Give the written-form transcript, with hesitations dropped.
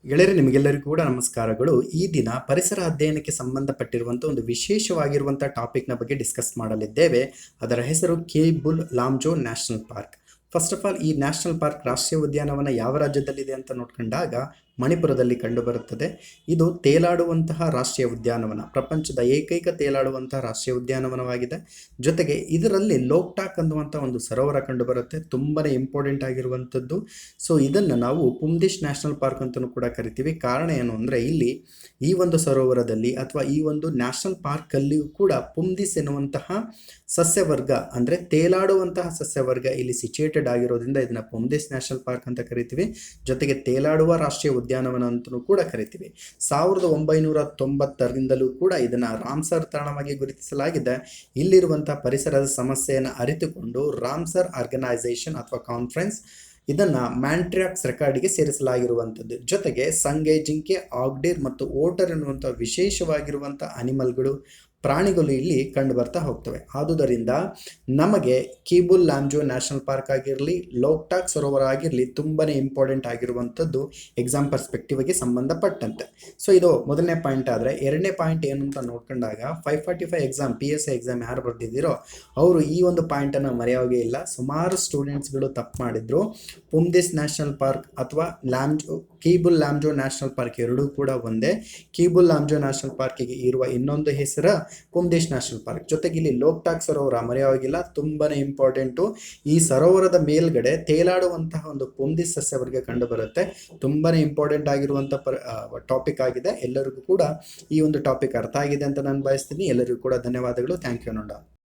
ಗೆಳೆಯರೆ ನಿಮಗೆಲ್ಲರಿಗೂ ಕೂಡ ನಮಸ್ಕಾರಗಳು. ಈ ದಿನ ಪರಿಸರ ಅಧ್ಯಯನಕ್ಕೆ ಸಂಬಂಧಪಟ್ಟಿರುವಂಥ ಒಂದು ವಿಶೇಷವಾಗಿರುವಂಥ ಟಾಪಿಕ್ನ ಬಗ್ಗೆ ಡಿಸ್ಕಸ್ ಮಾಡಲಿದ್ದೇವೆ. ಅದರ ಹೆಸರು Keibul Lamjao national park. First of all, ಈ ನ್ಯಾಷನಲ್ ಪಾರ್ಕ್ ರಾಷ್ಟ್ರೀಯ ಉದ್ಯಾನವನ ಯಾವ ರಾಜ್ಯದಲ್ಲಿದೆ ಅಂತ ನೋಡ್ಕೊಂಡಾಗ ಮಣಿಪುರದಲ್ಲಿ ಕಂಡುಬರುತ್ತದೆ. ಇದು ತೇಲಾಡುವಂತಹ ರಾಷ್ಟ್ರೀಯ ಉದ್ಯಾನವನ, ಪ್ರಪಂಚದ ಏಕೈಕ ತೇಲಾಡುವಂತಹ ರಾಷ್ಟ್ರೀಯ ಉದ್ಯಾನವನವಾಗಿದೆ. ಜೊತೆಗೆ ಇದರಲ್ಲಿ ಲೋಕ್ಟಾಕ್ ಅನ್ನುವಂಥ ಒಂದು ಸರೋವರ ಕಂಡುಬರುತ್ತೆ, ತುಂಬಾ ಇಂಪಾರ್ಟೆಂಟ್ ಆಗಿರುವಂಥದ್ದು. ಸೊ ಇದನ್ನು ನಾವು ಪುಮ್ದಿಶ್ ನ್ಯಾಷನಲ್ ಪಾರ್ಕ್ ಅಂತಲೂ ಕೂಡ ಕರಿತೀವಿ. ಕಾರಣ ಏನು ಅಂದರೆ, ಇಲ್ಲಿ ಈ ಒಂದು ಸರೋವರದಲ್ಲಿ ಅಥವಾ ಈ ಒಂದು ನ್ಯಾಷನಲ್ ಪಾರ್ಕಲ್ಲಿಯೂ ಕೂಡ ಪುಮ್ದಿಸ್ ಎನ್ನುವಂತಹ ಸಸ್ಯವರ್ಗ, ಅಂದರೆ ತೇಲಾಡುವಂತಹ ಸಸ್ಯವರ್ಗ ಇಲ್ಲಿ ಸಿಚುಯೇಟೆಡ್ ಆಗಿರೋದ್ರಿಂದ ಇದನ್ನು ಪುಮ್ದಿಸ್ ನ್ಯಾಷನಲ್ ಪಾರ್ಕ್ ಅಂತ ಕರಿತೀವಿ. ಜೊತೆಗೆ ತೇಲಾಡುವ ರಾಷ್ಟ್ರೀಯ ಉದ್ಯಾನವನ ಅಂತಲೂ ಕೂಡ ಕರಿತೀವಿ. 1990ರಿಂದಲೂ ಕೂಡ ಇದನ್ನು ರಾಮ್ಸರ್ ತಾಣವಾಗಿ ಗುರುತಿಸಲಾಗಿದೆ. ಇಲ್ಲಿರುವಂತಹ ಪರಿಸರದ ಸಮಸ್ಯೆಯನ್ನು ಅರಿತುಕೊಂಡು ರಾಮ್ಸರ್ ಆರ್ಗನೈಸೇಷನ್ ಅಥವಾ ಕಾನ್ಫರೆನ್ಸ್ ಇದನ್ನು ಮ್ಯಾಂಟ್ರಿಯಾಕ್ಸ್ ರೆಕಾರ್ಡಿಗೆ ಸೇರಿಸಲಾಗಿರುವಂಥದ್ದು. ಜೊತೆಗೆ ಸಂಗೆ, ಜಿಂಕೆ, ಆಗ್ಡೀರ್ ಮತ್ತು ಓಟರ್ ಎನ್ನುವಂಥ ವಿಶೇಷವಾಗಿರುವಂಥ ಅನಿಮಲ್ಗಳು, ಪ್ರಾಣಿಗಳು ಇಲ್ಲಿ ಕಂಡು ಬರ್ತಾ ಹೋಗ್ತವೆ. ಆದುದರಿಂದ ನಮಗೆ ಕೇಬುಲ್ ಲಾಮ್ಜೋ ನ್ಯಾಷನಲ್ ಪಾರ್ಕ್ ಆಗಿರಲಿ, ಲೋಕ್ಟಾಕ್ ಸರೋವರ ಆಗಿರಲಿ ತುಂಬಾ ಇಂಪಾರ್ಟೆಂಟ್ ಆಗಿರುವಂಥದ್ದು ಎಕ್ಸಾಮ್ ಪರ್ಸ್ಪೆಕ್ಟಿವ್ಗೆ ಸಂಬಂಧಪಟ್ಟಂತೆ. ಸೊ ಇದು ಮೊದಲನೇ ಪಾಯಿಂಟ್. ಆದರೆ ಎರಡನೇ ಪಾಯಿಂಟ್ ಏನು ಅಂತ ನೋಡ್ಕೊಂಡಾಗ 545 ಎಕ್ಸಾಮ್, PSI ಎಕ್ಸಾಮ್ ಯಾರು ಬರ್ತಿದ್ದೀರೋ ಅವರು ಈ ಒಂದು ಪಾಯಿಂಟನ್ನು ಮರೆಯೋಗೇ ಇಲ್ಲ. ಸುಮಾರು ಸ್ಟೂಡೆಂಟ್ಸ್ಗಳು ತಪ್ಪು ಮಾಡಿದ್ರು. ಪುಮ್ದಿಸ್ ನ್ಯಾಷನಲ್ ಪಾರ್ಕ್ ಅಥವಾ ಕೇಬುಲ್ ಲಾಮ್ಜೋ ನ್ಯಾಷನಲ್ ಪಾರ್ಕ್ ಎರಡೂ ಕೂಡ ಒಂದೇ. ಕೇಬುಲ್ ಲಾಮ್ಜೋ ನ್ಯಾಷನಲ್ ಪಾರ್ಕಿಗೆ ಇರುವ ಇನ್ನೊಂದು ಹೆಸರು ಪುಮ್ದಿಶ್ ನ್ಯಾಷನಲ್ ಪಾರ್ಕ್. ಜೊತೆಗೆ ಇಲ್ಲಿ ಲೋಕ್ಟಾಕ್ ಸರೋವರ ಮರೆಯೋಗಿಲ್ಲ, ತುಂಬಾನೇ ಇಂಪಾರ್ಟೆಂಟು. ಈ ಸರೋವರದ ಮೇಲ್ಗಡೆ ತೇಲಾಡುವಂತಹ ಒಂದು ಪುಮ್ದಿಸ್ ಸಸ್ಯವರ್ಗ ಕಂಡು ಬರುತ್ತೆ. ತುಂಬಾನೇ ಇಂಪಾರ್ಟೆಂಟ್ ಆಗಿರುವಂಥ ಟಾಪಿಕ್ ಆಗಿದೆ. ಎಲ್ಲರಿಗೂ ಕೂಡ ಈ ಒಂದು ಟಾಪಿಕ್ ಅರ್ಥ ಆಗಿದೆ ಅಂತ ನಾನು ಬಯಸ್ತೀನಿ. ಎಲ್ಲರಿಗೂ ಕೂಡ ಧನ್ಯವಾದಗಳು. ಥ್ಯಾಂಕ್ ಯು ನೋಡ.